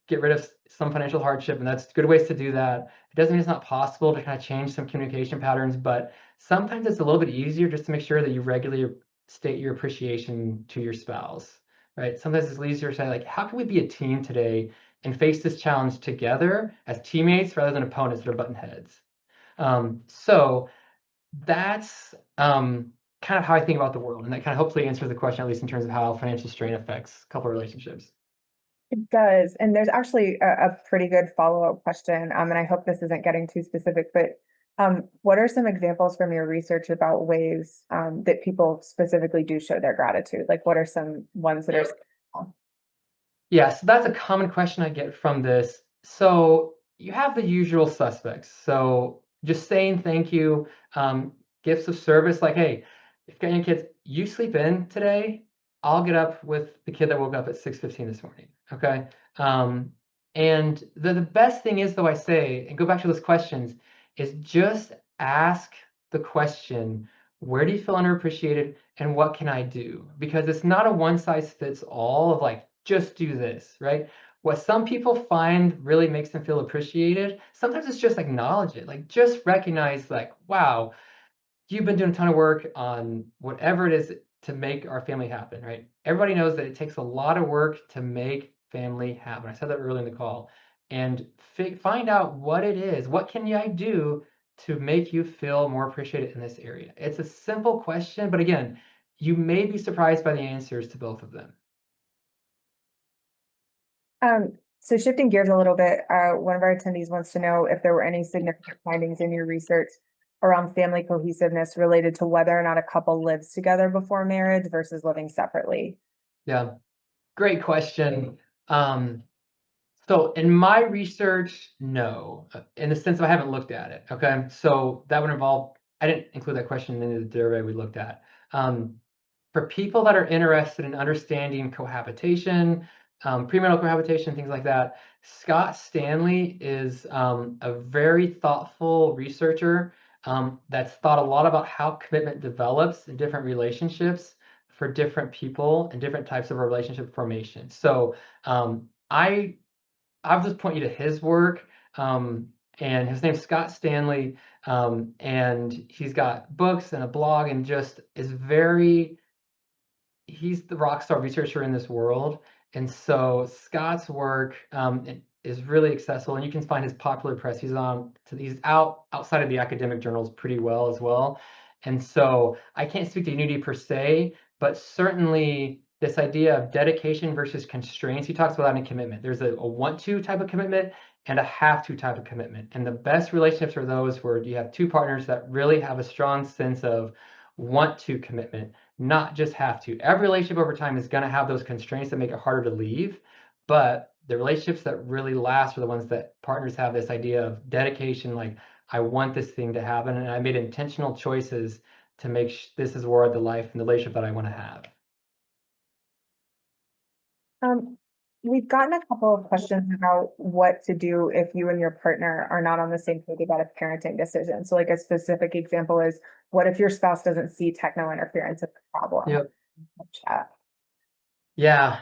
get rid of some financial hardship, and that's good ways to do that. It doesn't mean it's not possible to kind of change some communication patterns, but sometimes it's a little bit easier just to make sure that you regularly state your appreciation to your spouse, right? Sometimes it's easier to say, like, how can we be a team today and face this challenge together as teammates rather than opponents that are button heads? So that's kind of how I think about the world, and that kind of hopefully answers the question, at least in terms of how financial strain affects couple relationships. It does. And there's actually a pretty good follow-up question. And I hope this isn't getting too specific, but what are some examples from your research about ways that people specifically do show their gratitude? Like, what are some ones that are? Yeah, so that's a common question I get from this. So you have the usual suspects. So just saying thank you, gifts of service, like, hey, if you've got any kids, you sleep in today, I'll get up with the kid that woke up at 6:15 this morning. Okay. And the best thing is, though, I say, and go back to those questions, is just ask the question, where do you feel underappreciated and what can I do? Because it's not a one size fits all of like, just do this, right? What some people find really makes them feel appreciated, sometimes it's just acknowledge it. Like just recognize like, wow, you've been doing a ton of work on whatever it is to make our family happen, right? Everybody knows that it takes a lot of work to make family happen. I said that early in the call. And find out what it is. What can I do to make you feel more appreciated in this area? It's a simple question, but again, you may be surprised by the answers to both of them. So shifting gears a little bit, one of our attendees wants to know if there were any significant findings in your research around family cohesiveness related to whether or not a couple lives together before marriage versus living separately. Yeah, great question. So in my research, no, in the sense of I haven't looked at it. Okay, so that would involve, I didn't include that question in the survey we looked at. For people that are interested in understanding cohabitation, premarital cohabitation, things like that, Scott Stanley is a very thoughtful researcher that's thought a lot about how commitment develops in different relationships for different people and different types of relationship formation. So I'll just point you to his work. And his name's Scott Stanley. And he's got books and a blog and just is very, he's the rock star researcher in this world. And so Scott's work is really accessible, and you can find his popular press. He's outside of the academic journals pretty well as well. And so I can't speak to Unity per se, but certainly this idea of dedication versus constraints. He talks about that in commitment. There's a want to type of commitment and a have to type of commitment. And the best relationships are those where you have two partners that really have a strong sense of want to commitment, not just have to. Every relationship over time is going to have those constraints that make it harder to leave, but the relationships that really last are the ones that partners have this idea of dedication, like I want this thing to happen, and I made intentional choices to make this is where the life and the relationship that I want to have. We've gotten a couple of questions about what to do if you and your partner are not on the same page about a parenting decision. So like a specific example is, what if your spouse doesn't see techno interference as a problem? Yep. Chat. Yeah.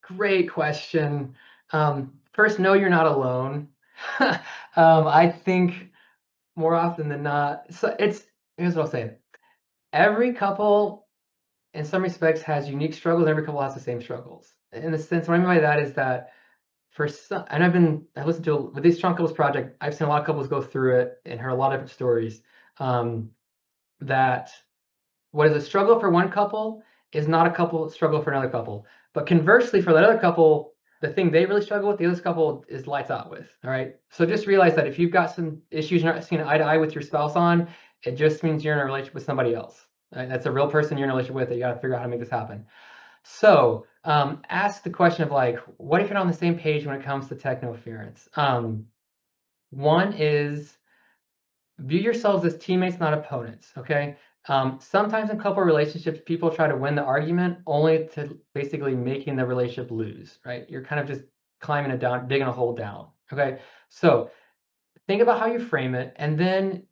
Great question. First, no, you're not alone. I think more often than not, so here's what I'll say. Every couple, in some respects, has unique struggles. Every couple has the same struggles. In the sense, what I mean by that is that for some, and I've listened to with these strong couples project, I've seen a lot of couples go through it and heard a lot of different stories. That what is a struggle for one couple is not a couple struggle for another couple. But conversely, for that other couple, the thing they really struggle with, the other couple is lights out with. All right. So just realize that if you've got some issues you're not seeing eye to eye with your spouse on, it just means you're in a relationship with somebody else. Right? That's a real person you're in a relationship with that you got to figure out how to make this happen. So ask the question of like, what if you're not on the same page when it comes to techno interference? One is view yourselves as teammates, not opponents. Okay. Sometimes in couple relationships, people try to win the argument only to basically making the relationship lose, right? You're kind of just climbing it down, digging a hole down. Okay. So think about how you frame it. And then,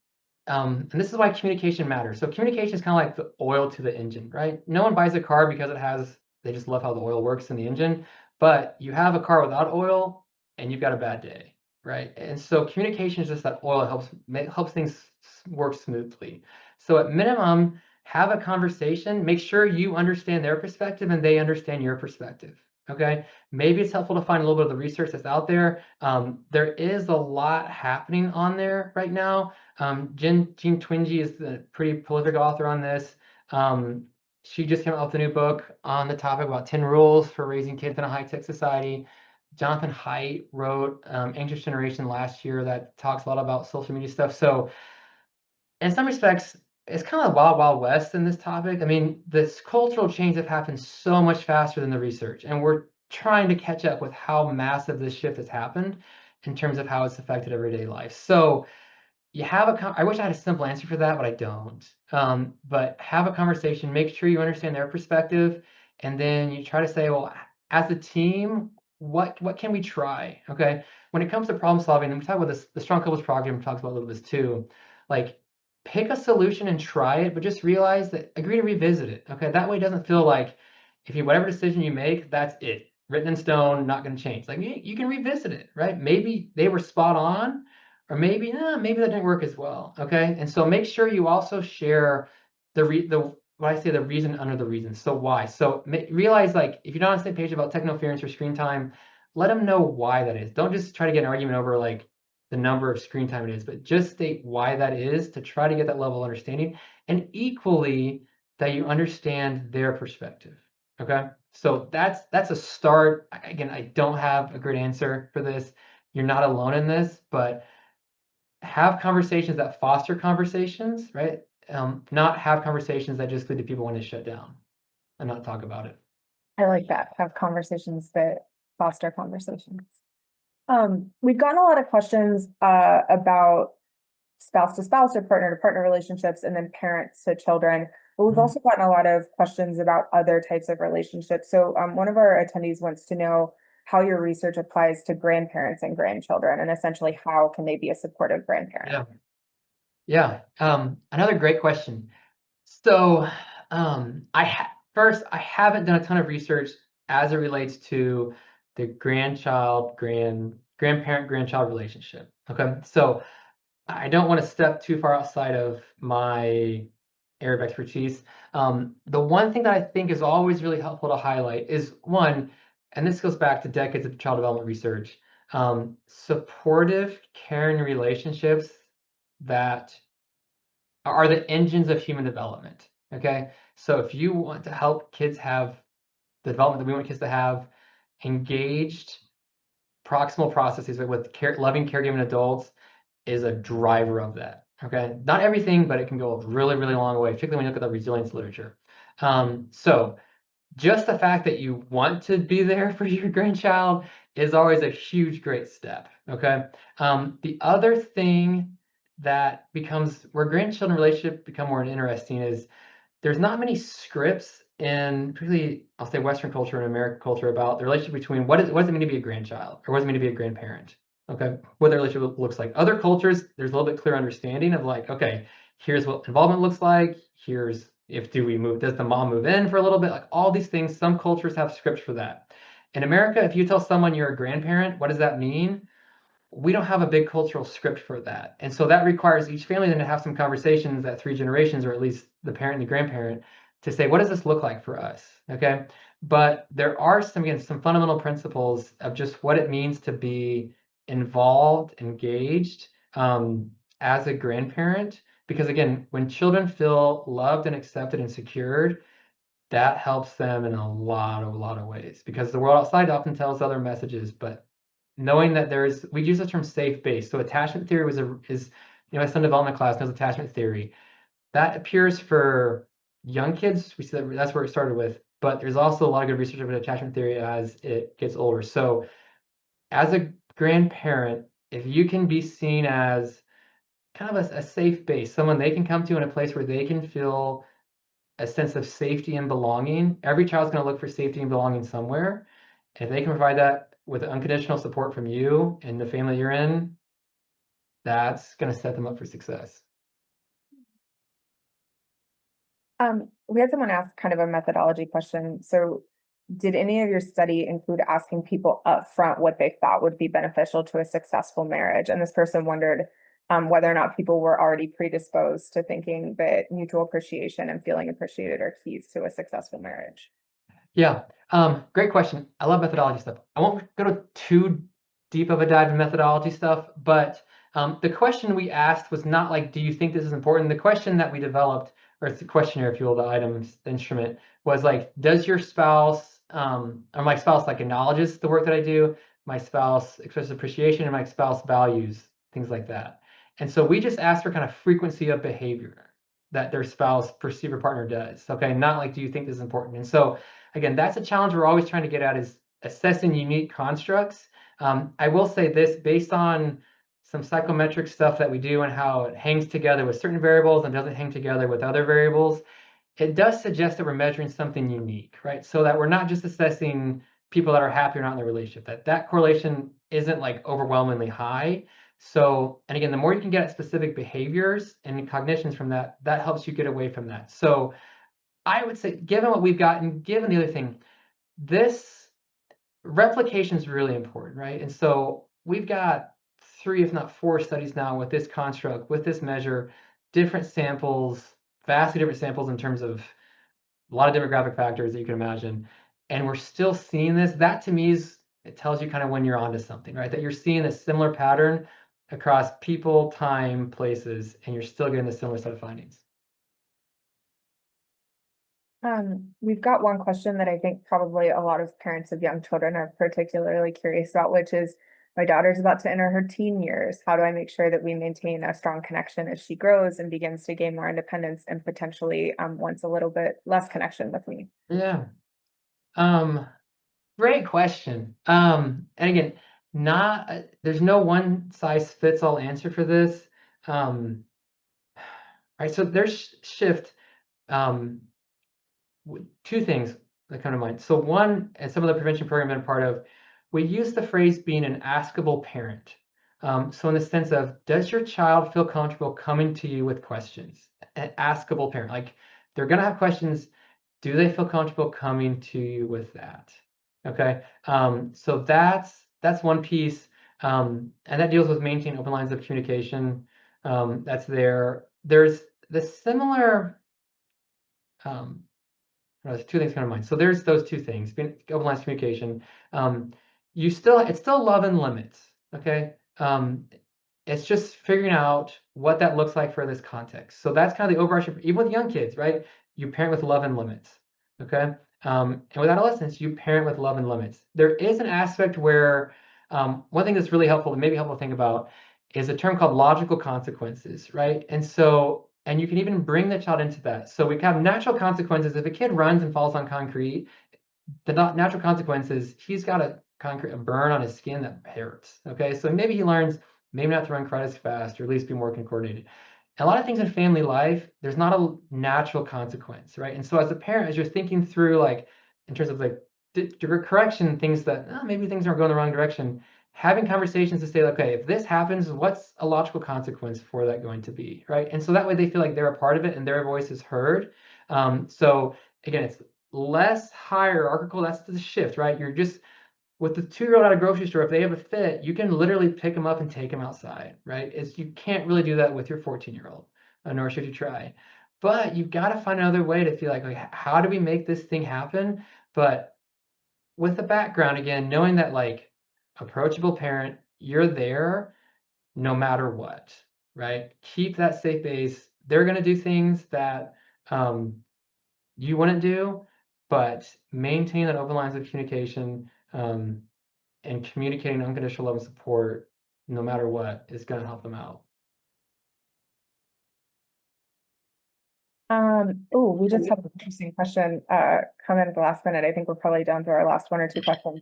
and this is why communication matters. So communication is kind of like the oil to the engine, right? No one buys a car because they just love how the oil works in the engine, but you have a car without oil and you've got a bad day, right? And so communication is just that oil helps things work smoothly. So at minimum, have a conversation, make sure you understand their perspective and they understand your perspective. Okay, maybe it's helpful to find a little bit of the research that's out there. There is a lot happening on there right now. Jean Twenge is the pretty prolific author on this. She just came out with a new book on the topic about 10 rules for raising kids in a high-tech society. Jonathan Haidt wrote Anxious Generation last year that talks a lot about social media stuff. So in some respects, it's kind of wild, wild west in this topic. I mean, this cultural change have happened so much faster than the research, and we're trying to catch up with how massive this shift has happened in terms of how it's affected everyday life. So you have I wish I had a simple answer for that, but I don't. But have a conversation, make sure you understand their perspective, and then you try to say, well, as a team, what can we try? Okay. When it comes to problem solving, and we talk about this, the Strong Couples Program talks about a little bit too. Like, pick a solution and try it, but just realize that agree to revisit it. Okay. That way it doesn't feel like whatever decision you make, that's it. Written in stone, not going to change. Like you can revisit it, right? Maybe they were spot on, or maybe that didn't work as well. Okay. And so make sure you also share the reason under the reason. So why? So realize, like, if you're not on the same page about techno interference or screen time, let them know why that is. Don't just try to get an argument over like the number of screen time it is, but just state why that is to try to get that level of understanding, and equally that you understand their perspective. Okay. So that's a start. Again, I don't have a great answer for this. You're not alone in this, but have conversations that foster conversations, right? Not have conversations that just lead to people wanting to shut down and not talk about it. I like that. Have conversations that foster conversations. We've gotten a lot of questions about spouse to spouse or partner to partner relationships, and then parents to children. But we've also gotten a lot of questions about other types of relationships. So one of our attendees wants to know how your research applies to grandparents and grandchildren, and essentially how can they be a supportive grandparent? Yeah. Another great question. So first, I haven't done a ton of research as it relates to the grandparent-grandchild relationship. Okay. So I don't want to step too far outside of my area of expertise. The one thing that I think is always really helpful to highlight is one, and this goes back to decades of child development research, supportive, caring relationships that are the engines of human development. Okay, so if you want to help kids have the development that we want kids to have, engaged proximal processes with loving, caregiving adults is a driver of that. Okay, not everything, but it can go a really, really long way, particularly when you look at the resilience literature. So just the fact that you want to be there for your grandchild is always a huge, great step. Okay. The other thing that becomes where grandchildren relationship become more interesting is there's not many scripts in particularly I'll say Western culture and American culture about the relationship between what does it mean to be a grandchild or what does it mean to be a grandparent. Okay, what the relationship looks like. Other cultures, there's a little bit clear understanding of like, okay, here's what involvement looks like. Here's if do we move, does the mom move in for a little bit? Like all these things, some cultures have scripts for that. In America, if you tell someone you're a grandparent, what does that mean? We don't have a big cultural script for that. And so that requires each family then to have some conversations at 3 generations, or at least the parent and the grandparent, to say, what does this look like for us? Okay. But there are some, again, some fundamental principles of just what it means to be involved, engaged as a grandparent. Because again, when children feel loved and accepted and secured, that helps them in a lot of ways because the world outside often tells other messages, but knowing that we use the term safe base. So attachment theory is my son development class knows attachment theory. That appears for young kids. We see that's where it started with, but there's also a lot of good research about attachment theory as it gets older. So as a grandparent, if you can be seen as kind of a safe base, someone they can come to in a place where they can feel a sense of safety and belonging. Every child's going to look for safety and belonging somewhere. And if they can provide that with unconditional support from you and the family you're in, that's going to set them up for success. We had someone ask kind of a methodology question. So did any of your study include asking people up front what they thought would be beneficial to a successful marriage? And this person wondered whether or not people were already predisposed to thinking that mutual appreciation and feeling appreciated are keys to a successful marriage. Yeah, great question. I love methodology stuff. I won't go to too deep of a dive in methodology stuff, but the question we asked was not like, do you think this is important? The question that we developed, or it's the questionnaire, if you will, the items, the instrument, was like, does your spouse, or my spouse like acknowledges the work that I do, my spouse expresses appreciation, and my spouse values, things like that. And so we just asked for kind of frequency of behavior that their spouse, perceiver partner does. Okay, not like, do you think this is important? And so again, that's a challenge we're always trying to get at is assessing unique constructs. I will say this based on some psychometric stuff that we do and how it hangs together with certain variables and doesn't hang together with other variables, it does suggest that we're measuring something unique, right? So that we're not just assessing people that are happy or not in their relationship, that correlation isn't like overwhelmingly high. So, and again, the more you can get at specific behaviors and cognitions from that, that helps you get away from that. So I would say, given what we've gotten, given the other thing, this replication is really important, right? And so we've got 3, if not 4 studies now with this construct, with this measure, different samples, vastly different samples in terms of a lot of demographic factors that you can imagine. And we're still seeing this. That to me it tells you kind of when you're onto something, right? That you're seeing a similar pattern across people, time, places, and you're still getting a similar set of findings. We've got one question that I think probably a lot of parents of young children are particularly curious about, which is my daughter's about to enter her teen years. How do I make sure that we maintain a strong connection as she grows and begins to gain more independence and potentially wants a little bit less connection with me? Yeah. Great question. And again, not there's no one size fits all answer for this. Right, so there's shift. Um, 2 things that come to mind. So one, and some of the prevention program I've been a part of, we use the phrase being an askable parent. So in the sense of, does your child feel comfortable coming to you with questions? An askable parent, like they're gonna have questions. Do they feel comfortable coming to you with that? Okay, so that's one piece, and that deals with maintaining open lines of communication. That's there. There's the similar. there's two things come to mind. So there's those two things, open lines of communication. It's still love and limits, okay? It's just figuring out what that looks like for this context. So that's kind of the overarching, even with young kids, right? You parent with love and limits, okay? And with adolescents, you parent with love and limits. There is an aspect where one thing that's really helpful, maybe helpful to think about, is a term called logical consequences, right? And you can even bring the child into that. So we have natural consequences. If a kid runs and falls on concrete, the natural consequences, he's got a burn on his skin that hurts. Okay, so maybe he learns maybe not to run quite as fast, or at least be more coordinated. A lot of things in family life, there's not a natural consequence, right? And so as a parent, as you're thinking through, like, in terms of like correction, things that maybe things aren't going the wrong direction, having conversations to say, okay, if this happens, what's a logical consequence for that going to be, right? And so that way they feel like they're a part of it and their voice is heard. So again, it's less hierarchical. That's the shift, right? You're just with the 2-year-old at a grocery store. If they have a fit, you can literally pick them up and take them outside, right? You can't really do that with your 14-year-old, nor should you try. But you've got to find another way to feel like, how do we make this thing happen? But with the background, again, knowing that, like, approachable parent, you're there no matter what, right? Keep that safe base. They're going to do things that you wouldn't do, but maintain that open lines of communication, and communicating unconditional love and support no matter what is going to help them out. Oh, we just have an interesting question come in at the last minute. I think we're probably down to our last 1 or 2 questions.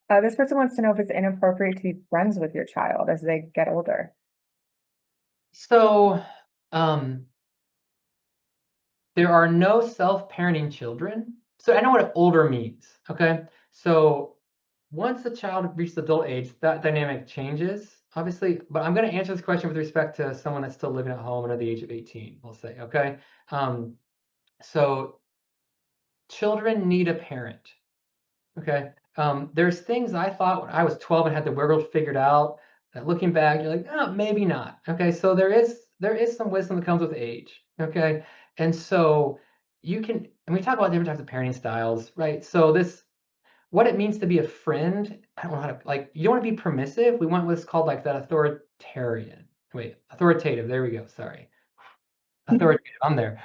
This person wants to know if it's inappropriate to be friends with your child as they get older. So there are no self-parenting children. So I know what older means, okay? So once the child reaches adult age, that dynamic changes, obviously. But I'm going to answer this question with respect to someone that's still living at home under the age of 18, we'll say, okay? So children need a parent, okay? There's things I thought when I was 12 and had the world figured out that looking back, you're like, oh, maybe not. Okay, so there is some wisdom that comes with age, okay? And so and we talk about different types of parenting styles, right? So what it means to be a friend, I don't know how to, like, you don't want to be permissive. We want what's called like that authoritative. There we go. Sorry. Authoritative. I'm there.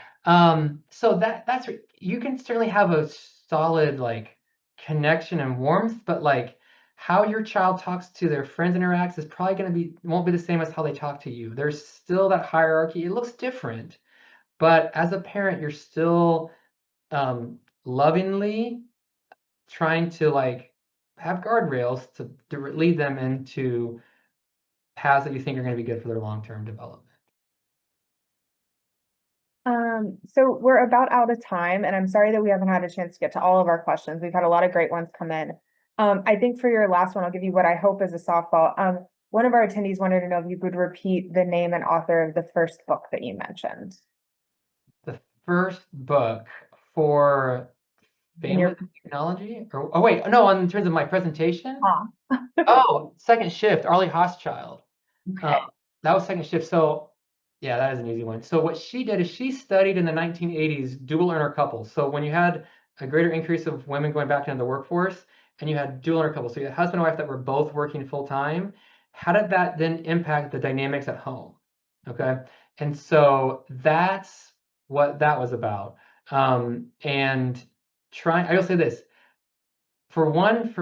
So that's you can certainly have a solid, like, connection and warmth, but like how your child talks to their friends and interacts is probably going to won't be the same as how they talk to you. There's still that hierarchy. It looks different, but as a parent, you're still lovingly trying to, like, have guardrails to lead them into paths that you think are going to be good for their long-term development. So we're about out of time, and I'm sorry that we haven't had a chance to get to all of our questions. We've had a lot of great ones come in. I think for your last one, I'll give you what I hope is a softball. One of our attendees wanted to know if you could repeat the name and author of the first book that you mentioned. The first book for family technology, or oh wait, no, in terms of my presentation. Oh, Second Shift, Arlie Hochschild. Okay. That was Second Shift. So yeah, that is an easy one. So what she did is she studied in the 1980s dual earner couples. So when you had a greater increase of women going back into the workforce, and you had dual earner couples, so you had husband and wife that were both working full time, how did that then impact the dynamics at home? Okay, and so that's what that was about. And I will say this, for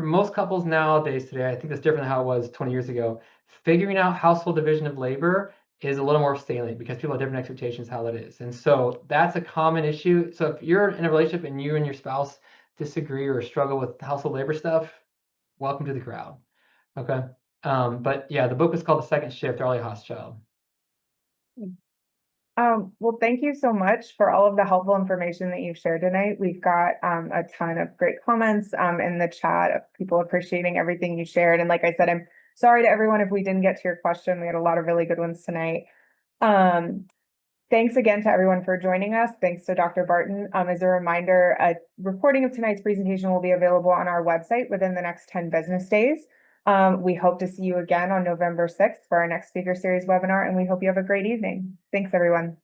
most couples nowadays today, I think that's different than how it was 20 years ago. Figuring out household division of labor is a little more salient because people have different expectations how that is. And so that's a common issue. So if you're in a relationship and you and your spouse disagree or struggle with household labor stuff, welcome to the crowd. Okay. But yeah, the book was called The Second Shift, Arlie Hochschild. Well, thank you so much for all of the helpful information that you've shared tonight. We've got a ton of great comments in the chat of people appreciating everything you shared. And like I said, I'm sorry to everyone if we didn't get to your question. We had a lot of really good ones tonight. Thanks again to everyone for joining us. Thanks to Dr. Barton. As a reminder, a recording of tonight's presentation will be available on our website within the next 10 business days. We hope to see you again on November 6th for our next speaker series webinar, and we hope you have a great evening. Thanks, everyone.